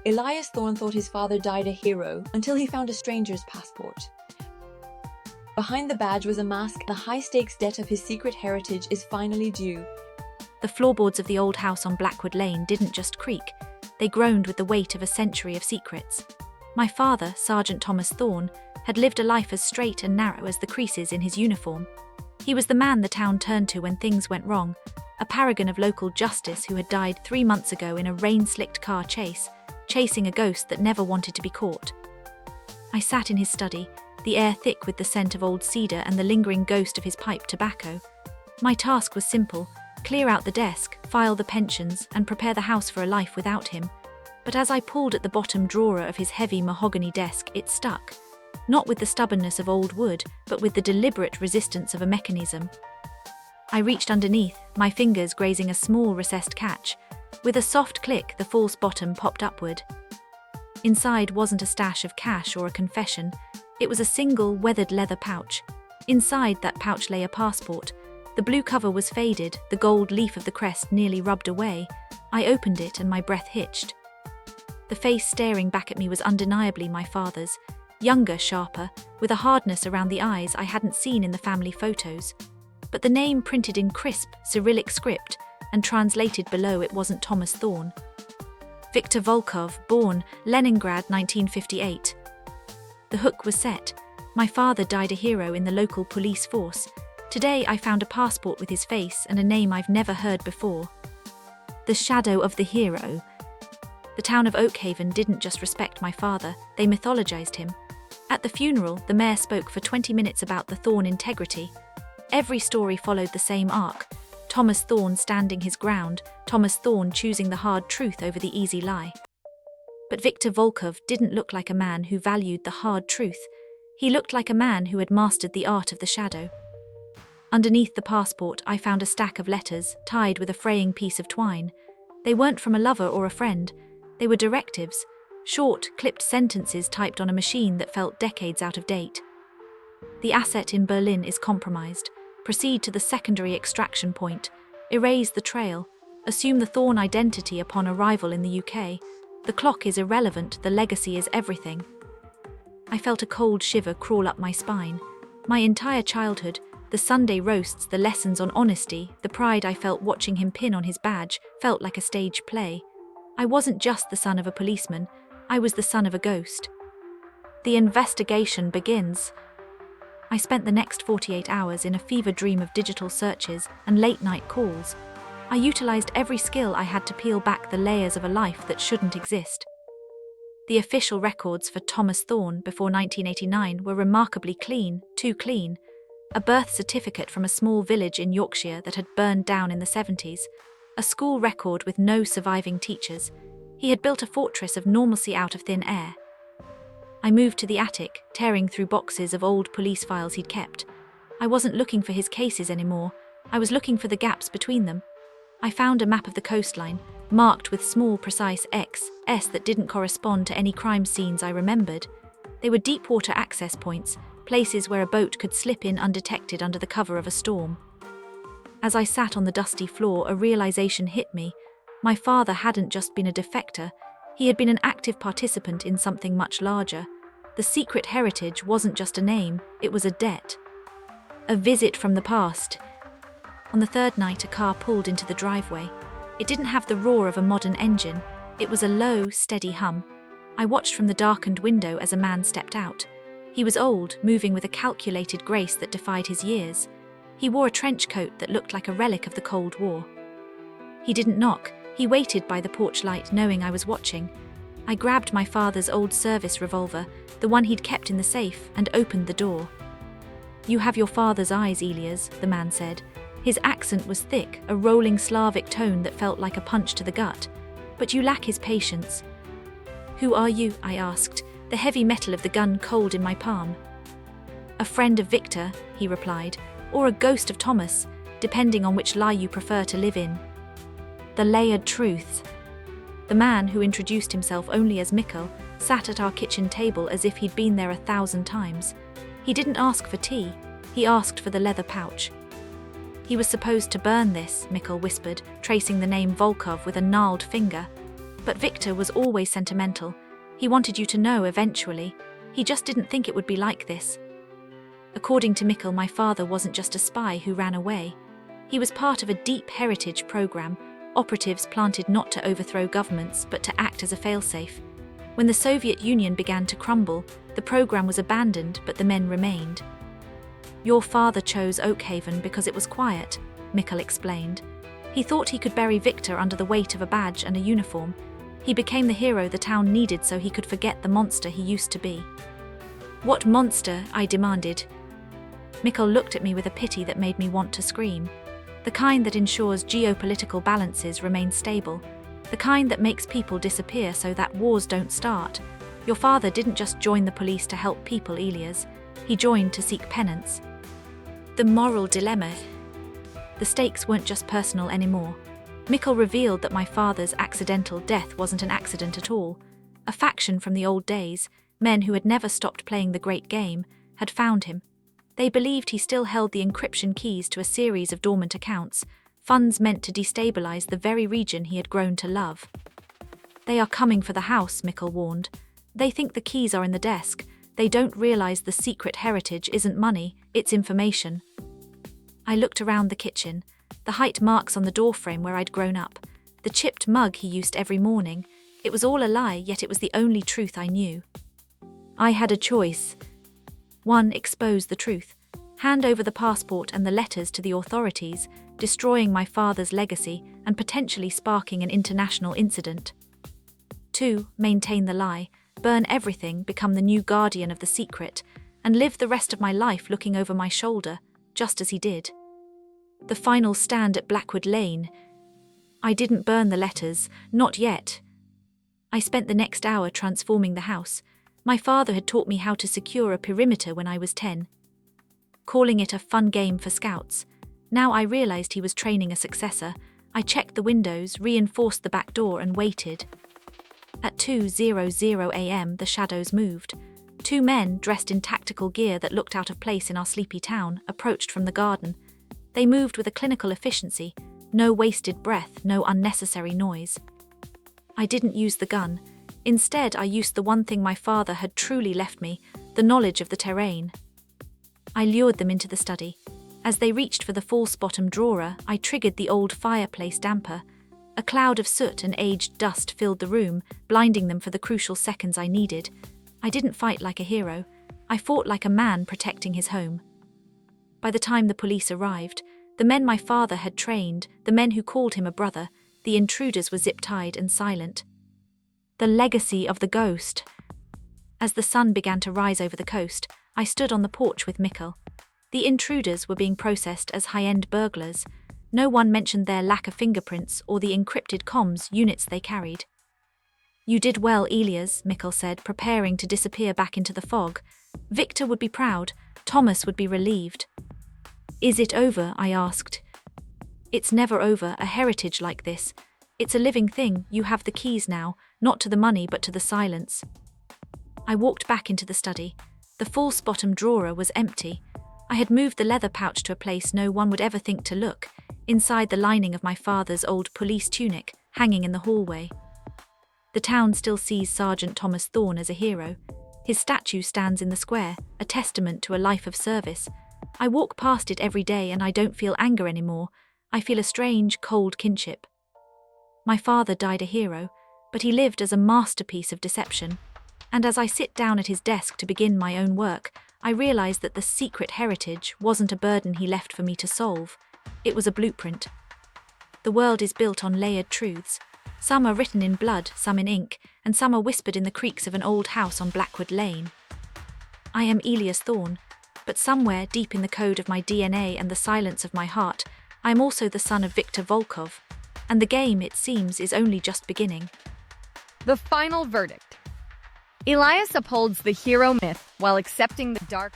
Elias Thorne thought his father died a hero until he found a stranger's passport. Behind the badge was a mask. The high-stakes debt of his secret heritage is finally due. The floorboards of the old house on Blackwood Lane didn't just creak, they groaned with the weight of a century of secrets. My father, Sergeant Thomas Thorne, had lived a life as straight and narrow as the creases in his uniform. He was the man the town turned to when things went wrong, a paragon of local justice who had died 3 months ago in a rain-slicked car chase, chasing a ghost that never wanted to be caught. I sat in his study, the air thick with the scent of old cedar and the lingering ghost of his pipe tobacco. My task was simple: clear out the desk, file the pensions, and prepare the house for a life without him. But as I pulled at the bottom drawer of his heavy mahogany desk, it stuck. Not with the stubbornness of old wood, but with the deliberate resistance of a mechanism. I reached underneath, my fingers grazing a small recessed catch. With a soft click, the false bottom popped upward. Inside wasn't a stash of cash or a confession. It was a single, weathered leather pouch. Inside that pouch lay a passport. The blue cover was faded, the gold leaf of the crest nearly rubbed away. I opened it and my breath hitched. The face staring back at me was undeniably my father's. Younger, sharper, with a hardness around the eyes I hadn't seen in the family photos. But the name printed in crisp, Cyrillic script, and translated below it wasn't Thomas Thorne. Viktor Volkov, born, Leningrad, 1958. The hook was set. My father died a hero in the local police force. Today I found a passport with his face and a name I've never heard before. The shadow of the hero. The town of Oakhaven didn't just respect my father, they mythologized him. At the funeral, the mayor spoke for 20 minutes about the Thorne integrity. Every story followed the same arc. Thomas Thorne standing his ground, Thomas Thorne choosing the hard truth over the easy lie. But Viktor Volkov didn't look like a man who valued the hard truth. He looked like a man who had mastered the art of the shadow. Underneath the passport, I found a stack of letters, tied with a fraying piece of twine. They weren't from a lover or a friend. They were directives, short, clipped sentences typed on a machine that felt decades out of date. The asset in Berlin is compromised. Proceed to the secondary extraction point. Erase the trail. Assume the Thorne identity upon arrival in the UK. The clock is irrelevant, the legacy is everything. I felt a cold shiver crawl up my spine. My entire childhood, the Sunday roasts, the lessons on honesty, the pride I felt watching him pin on his badge, felt like a stage play. I wasn't just the son of a policeman, I was the son of a ghost. The investigation begins. I spent the next 48 hours in a fever dream of digital searches and late-night calls. I utilized every skill I had to peel back the layers of a life that shouldn't exist. The official records for Thomas Thorne before 1989 were remarkably clean, too clean. A birth certificate from a small village in Yorkshire that had burned down in the 70s. A school record with no surviving teachers. He had built a fortress of normalcy out of thin air. I moved to the attic, tearing through boxes of old police files he'd kept. I wasn't looking for his cases anymore. I was looking for the gaps between them. I found a map of the coastline, marked with small, precise X's that didn't correspond to any crime scenes I remembered. They were deep water access points, places where a boat could slip in undetected under the cover of a storm. As I sat on the dusty floor, a realization hit me. My father hadn't just been a defector, he had been an active participant in something much larger. The secret heritage wasn't just a name, it was a debt. A visit from the past. On the third night, a car pulled into the driveway. It didn't have the roar of a modern engine. It was a low, steady hum. I watched from the darkened window as a man stepped out. He was old, moving with a calculated grace that defied his years. He wore a trench coat that looked like a relic of the Cold War. He didn't knock. He waited by the porch light, knowing I was watching. I grabbed my father's old service revolver, the one he'd kept in the safe, and opened the door. "You have your father's eyes, Elias," the man said. His accent was thick, a rolling Slavic tone that felt like a punch to the gut. "But you lack his patience." "Who are you?" I asked, the heavy metal of the gun cold in my palm. "A friend of Victor," he replied, "or a ghost of Thomas, depending on which lie you prefer to live in." The layered truth. The man, who introduced himself only as Mikkel, sat at our kitchen table as if he'd been there 1,000 times. He didn't ask for tea, he asked for the leather pouch. "He was supposed to burn this," Mikkel whispered, tracing the name Volkov with a gnarled finger. But Victor was always sentimental. He wanted you to know eventually. He just didn't think it would be like this. According to Mikkel, my father wasn't just a spy who ran away. He was part of a deep heritage program, operatives planted not to overthrow governments but to act as a failsafe. When the Soviet Union began to crumble, the program was abandoned but the men remained. Your father chose Oakhaven because it was quiet, Mikkel explained. He thought he could bury Victor under the weight of a badge and a uniform. He became the hero the town needed so he could forget the monster he used to be. What monster? I demanded. Mikkel looked at me with a pity that made me want to scream. The kind that ensures geopolitical balances remain stable. The kind that makes people disappear so that wars don't start. Your father didn't just join the police to help people, Elias. He joined to seek penance. The moral dilemma. The stakes weren't just personal anymore. Mikkel revealed that my father's accidental death wasn't an accident at all. A faction from the old days, men who had never stopped playing the great game, had found him. They believed he still held the encryption keys to a series of dormant accounts, funds meant to destabilize the very region he had grown to love. They are coming for the house, Mikkel warned. They think the keys are in the desk. They don't realize the secret heritage isn't money, it's information. I looked around the kitchen, the height marks on the doorframe where I'd grown up, the chipped mug he used every morning. It was all a lie, yet it was the only truth I knew. I had a choice. 1. Expose the truth. Hand over the passport and the letters to the authorities, destroying my father's legacy and potentially sparking an international incident. 2. Maintain the lie. Burn everything, become the new guardian of the secret, and live the rest of my life looking over my shoulder, just as he did. The final stand at Blackwood Lane. I didn't burn the letters, not yet. I spent the next hour transforming the house. My father had taught me how to secure a perimeter when I was 10. Calling it a fun game for scouts. Now I realized he was training a successor. I checked the windows, reinforced the back door, and waited. At 2:00 a.m., the shadows moved. 2 men, dressed in tactical gear that looked out of place in our sleepy town, approached from the garden. They moved with a clinical efficiency, no wasted breath, no unnecessary noise. I didn't use the gun. Instead, I used the one thing my father had truly left me, the knowledge of the terrain. I lured them into the study. As they reached for the false bottom drawer, I triggered the old fireplace damper. A cloud of soot and aged dust filled the room, blinding them for the crucial seconds I needed. I didn't fight like a hero. I fought like a man protecting his home. By the time the police arrived, the men my father had trained, the men who called him a brother, the intruders were zip-tied and silent. The legacy of the ghost. As the sun began to rise over the coast, I stood on the porch with Mikkel. The intruders were being processed as high-end burglars. No one mentioned their lack of fingerprints or the encrypted comms units they carried. You did well, Elias, Mikkel said, preparing to disappear back into the fog. Victor would be proud. Thomas would be relieved. Is it over? I asked. It's never over, a heritage like this. It's a living thing. You have the keys now, not to the money but to the silence. I walked back into the study. The false bottom drawer was empty. I had moved the leather pouch to a place no one would ever think to look, inside the lining of my father's old police tunic, hanging in the hallway. The town still sees Sergeant Thomas Thorne as a hero. His statue stands in the square, a testament to a life of service. I walk past it every day and I don't feel anger anymore. I feel a strange, cold kinship. My father died a hero, but he lived as a masterpiece of deception. And as I sit down at his desk to begin my own work, I realize that the secret heritage wasn't a burden he left for me to solve. It was a blueprint. The world is built on layered truths. Some are written in blood, some in ink, and some are whispered in the creaks of an old house on Blackwood Lane. I am Elias Thorne, but somewhere deep in the code of my DNA and the silence of my heart, I am also the son of Viktor Volkov. And the game, it seems, is only just beginning. The final verdict. Elias upholds the hero myth while accepting the dark